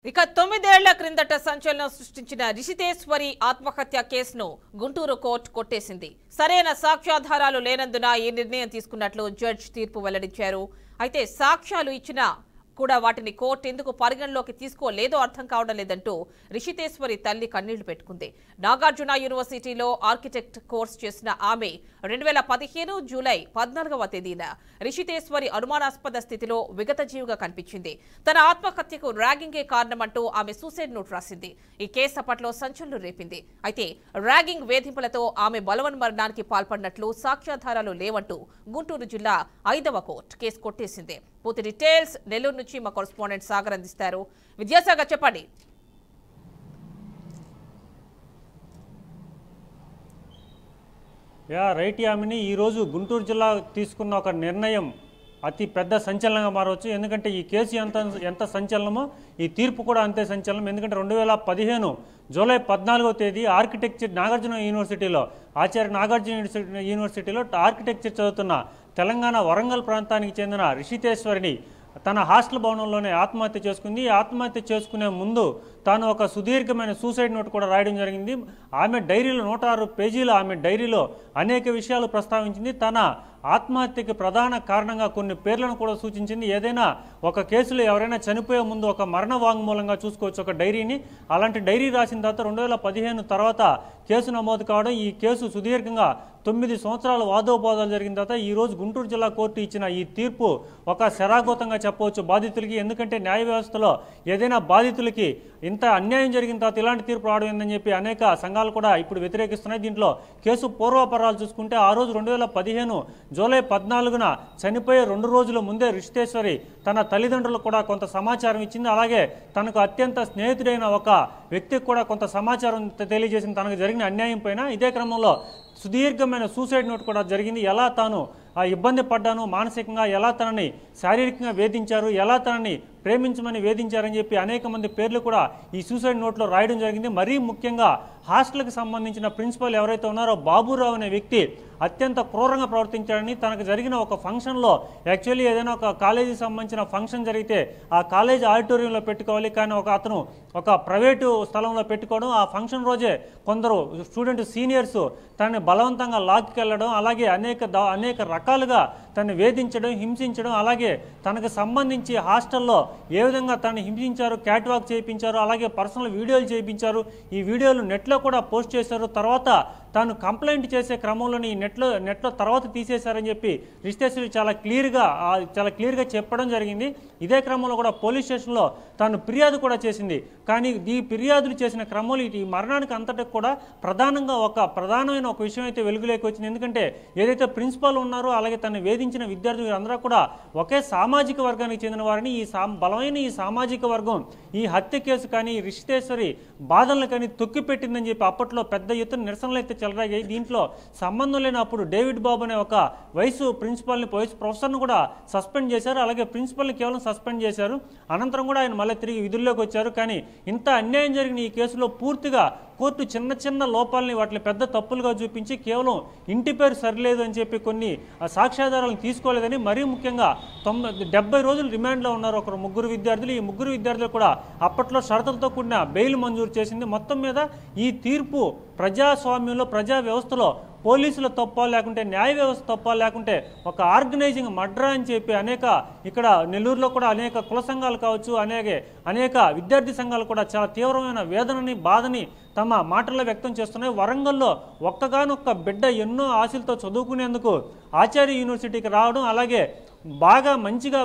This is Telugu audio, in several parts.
ఇక 9 ఏళ్ల క్రిందట సంచలనం సృష్టించిన రిషితేశ్వరి ఆత్మహత్య కేసును గుంటూరు కోర్టు కొట్టేసింది. సరైన సాక్ష్యాధారాలు లేనందున ఈ నిర్ణయం తీసుకున్నట్లు జడ్జి తీర్పు వెల్లడించారు. అయితే సాక్ష్యాలు ఇచ్చినా కూడా వాటిని కోర్టు ఎందుకు పరిగణలోకి తీసుకోలేదో అర్థం కావడం లేదంటూ రిషితేశ్వరి తల్లి కన్నీళ్లు పెట్టుకుంది. నాగార్జున యూనివర్సిటీలో ఆర్కిటెక్ట్ కోర్స్ చేసిన ఆమె 2015 జూలై 14వ తేదీన రిషితేశ్వరి అనుమానాస్పద స్థితిలో విగతజీవిగా కనిపించింది. తన ఆత్మహత్యకు ర్యాగింగే కారణమంటూ ఆమె సూసైడ్ నోట్ రాసింది. ఈ కేసు అప్పట్లో సంచలనం రేపింది. అయితే ర్యాగింగ్ వేధింపులతో ఆమె బలవన్మరణానికి పాల్పడినట్లు సాక్ష్యాధారాలు లేవంటూ గుంటూరు జిల్లా 5వ కోర్టు కేసు కొట్టేసింది. పూర్తి డీటెయిల్స్ నెల్లూరు నుంచి మా కరెస్పాండెంట్ సాగర్ అందిస్తారు. విద్యాసాగర్ చెప్పండి. రైట్ యామిని, ఈరోజు గుంటూరు జిల్లా తీసుకున్న ఒక నిర్ణయం అతి పెద్ద సంచలనంగా మారవచ్చు. ఎందుకంటే ఈ కేసు ఎంత సంచలనమో ఈ తీర్పు కూడా అంతే సంచలనం. ఎందుకంటే 2015 జూలై 14వ తేదీ ఆర్కిటెక్చర్ నాగార్జున యూనివర్సిటీలో ఆచార్య నాగార్జున యూనివర్సిటీలో ఆర్కిటెక్చర్ చదువుతున్న తెలంగాణ వరంగల్ ప్రాంతానికి చెందిన రిషితేశ్వరిని తన హాస్టల్ భవనంలోనే ఆత్మహత్య చేసుకుంది. ఆత్మహత్య చేసుకునే ముందు తాను ఒక సుదీర్ఘమైన సూసైడ్ నోట్ కూడా రాయడం జరిగింది. ఆమె డైరీలో 106 పేజీల ఆమె డైరీలో అనేక విషయాలు ప్రస్తావించింది. తన ఆత్మహత్యకి ప్రధాన కారణంగా కొన్ని పేర్లను కూడా సూచించింది. ఏదైనా ఒక కేసులో ఎవరైనా చనిపోయే ముందు ఒక మరణ వాంగ్మూలంగా చూసుకోవచ్చు ఒక డైరీని. అలాంటి డైరీ రాసిన తర్వాత 2015 తర్వాత కేసు నమోదు కావడం, ఈ కేసు సుదీర్ఘంగా 9 సంవత్సరాల వాదోపాదాలు జరిగిన తర్వాత ఈరోజు గుంటూరు జిల్లా కోర్టు ఇచ్చిన ఈ తీర్పు ఒక శరాఘాతంగా చెప్పవచ్చు బాధితులకి. ఎందుకంటే న్యాయ వ్యవస్థలో ఏదైనా బాధితులకి ఇంత అన్యాయం జరిగిన తర్వాత ఇలాంటి తీర్పు రావడం ఏందని చెప్పి అనేక సంఘాలు కూడా ఇప్పుడు వ్యతిరేకిస్తున్నాయి. దీంట్లో కేసు పూర్వాపరాలు చూసుకుంటే ఆ రోజు 2015 జూలై 14న చనిపోయే 2 రోజుల ముందే రిషితేశ్వరి తన తల్లిదండ్రులకు కూడా కొంత సమాచారం ఇచ్చింది. అలాగే తనకు అత్యంత స్నేహితుడైన ఒక వ్యక్తికి కూడా కొంత సమాచారం తెలియజేసింది తనకు జరిగిన అన్యాయం పైన. ఇదే క్రమంలో సుదీర్ఘమైన సూసైడ్ నోట్ కూడా జరిగింది. ఎలా తాను ఇబ్బంది పడ్డాను, మానసికంగా ఎలా తనని శారీరకంగా వేధించారు, ఎలా తనని ప్రేమించమని వేధించారని చెప్పి అనేక మంది పేర్లు కూడా ఈ సూసైడ్ నోట్లో రాయడం జరిగింది. మరీ ముఖ్యంగా హాస్టల్కి సంబంధించిన ప్రిన్సిపల్ ఎవరైతే ఉన్నారో బాబురావు అనే వ్యక్తి అత్యంత క్రూరంగా ప్రవర్తించాడని, తనకు జరిగిన ఒక ఫంక్షన్లో యాక్చువల్లీ ఏదైనా ఒక కాలేజీకి సంబంధించిన ఫంక్షన్ జరిగితే ఆ కాలేజీ ఆడిటోరియంలో పెట్టుకోవాలి, కానీ అతను ఒక ప్రైవేటు స్థలంలో పెట్టుకోవడం, ఆ ఫంక్షన్ రోజే కొందరు స్టూడెంట్ సీనియర్స్ తనని బలవంతంగా లాక్కెళ్ళడం, అలాగే అనేక రకాలుగా తనని వేధించడం, హింసించడం, అలాగే తనకు సంబంధించి హాస్టల్లో ఏ విధంగా తనని హింసించారు, క్యాట్ వాక్ చేయించారు, అలాగే పర్సనల్ వీడియోలు చేయించారు. ఈ వీడియోలు నెట్లో కూడా పోస్ట్ చేశారు. తర్వాత తాను కంప్లైంట్ చేసే క్రమంలోని నెట్లో తర్వాత తీసేశారని చెప్పి రిషితేశ్వరి చాలా క్లియర్గా చెప్పడం జరిగింది. ఇదే క్రమంలో కూడా పోలీస్ స్టేషన్లో తాను ఫిర్యాదు కూడా చేసింది. కానీ ఈ ఫిర్యాదులు చేసిన క్రమంలో ఈ మరణానికి అంతటికి కూడా ప్రధానమైన ఒక విషయం అయితే వెలుగులోకి వచ్చింది. ఎందుకంటే ఏదైతే ప్రిన్సిపాల్ ఉన్నారో అలాగే తను వేధించిన విద్యార్థులు అందరూ కూడా ఒకే సామాజిక వర్గానికి చెందిన వారిని. బలమైన ఈ సామాజిక వర్గం ఈ హత్య కేసు కానీ రిషితేశ్వరి బాధలను కానీ తొక్కిపెట్టిందని చెప్పి అప్పట్లో పెద్ద ఎత్తున నిరసనలు అయితే చెలరాగాయి. దీంట్లో సంబంధం లేని అప్పుడు డేవిడ్ బాబు అనే ఒక వైస్ ప్రొఫెసర్ను కూడా సస్పెండ్ చేశారు. అలాగే ప్రిన్సిపల్ని కేవలం సస్పెండ్ చేశారు. అనంతరం కూడా ఆయన మళ్ళీ తిరిగి విధుల్లోకి వచ్చారు. కానీ ఇంత అన్యాయం జరిగిన ఈ కేసులో పూర్తిగా కోర్టు చిన్న లోపాలని వాటిని పెద్ద తప్పులుగా చూపించి కేవలం ఇంటి పేరు సరిలేదు అని చెప్పి కొన్ని సాక్ష్యాధారాలను తీసుకోలేదని, మరీ ముఖ్యంగా 70 రోజులు రిమాండ్లో ఉన్నారు ఒక 3 విద్యార్థులు. ఈ 3 విద్యార్థులు కూడా అప్పట్లో షరతులతో కూడిన బెయిల్ మంజూరు చేసింది. మొత్తం మీద ఈ తీర్పు ప్రజాస్వామ్యంలో ప్రజా వ్యవస్థలో పోలీసుల తప్ప లేకుంటే న్యాయ వ్యవస్థ తప్ప లేకుంటే ఒక ఆర్గనైజింగ్ మడ్రా అని చెప్పి ఇక్కడ నెల్లూరులో కూడా అనేక కుల సంఘాలు కావచ్చు, అనేక విద్యార్థి సంఘాలు కూడా చాలా తీవ్రమైన వేదనని బాధని తమ మాటల్లో వ్యక్తం చేస్తున్నాయి. వరంగల్లో ఒక్కగానొక్క బిడ్డ ఎన్నో ఆశలతో చదువుకునేందుకు ఆచార్య యూనివర్సిటీకి రావడం, అలాగే బాగా మంచిగా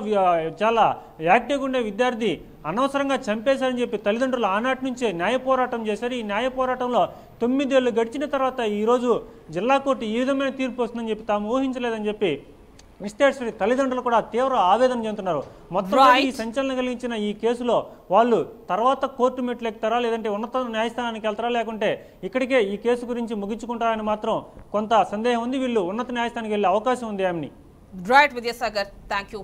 చాలా యాక్టివ్గా ఉండే విద్యార్థి అనవసరంగా చంపేశారని చెప్పి తల్లిదండ్రులు ఆనాటి నుంచే న్యాయ పోరాటం చేశారు. ఈ న్యాయ పోరాటంలో 9 ఏళ్ళు గడిచిన తర్వాత ఈరోజు జిల్లా కోర్టు ఈ విధమైన తీర్పు వస్తుందని చెప్పి తాము ఊహించలేదని చెప్పి రిషితేశ్వరి తల్లిదండ్రులు కూడా తీవ్ర ఆవేదన చెందుతున్నారు. మొత్తం ఈ సంచలనం కలిగించిన ఈ కేసులో వాళ్ళు తర్వాత కోర్టు మెట్లు ఎక్కుతారా, లేదంటే ఉన్నత న్యాయస్థానానికి వెళ్తారా, లేకుంటే ఇక్కడికే ఈ కేసు గురించి ముగించుకుంటారని మాత్రం కొంత సందేహం ఉంది. వీళ్ళు ఉన్నత న్యాయస్థానానికి వెళ్ళే అవకాశం ఉంది. ఆమెని రైట్ విద్యాసాగర్, థ్యాంక్ యూ.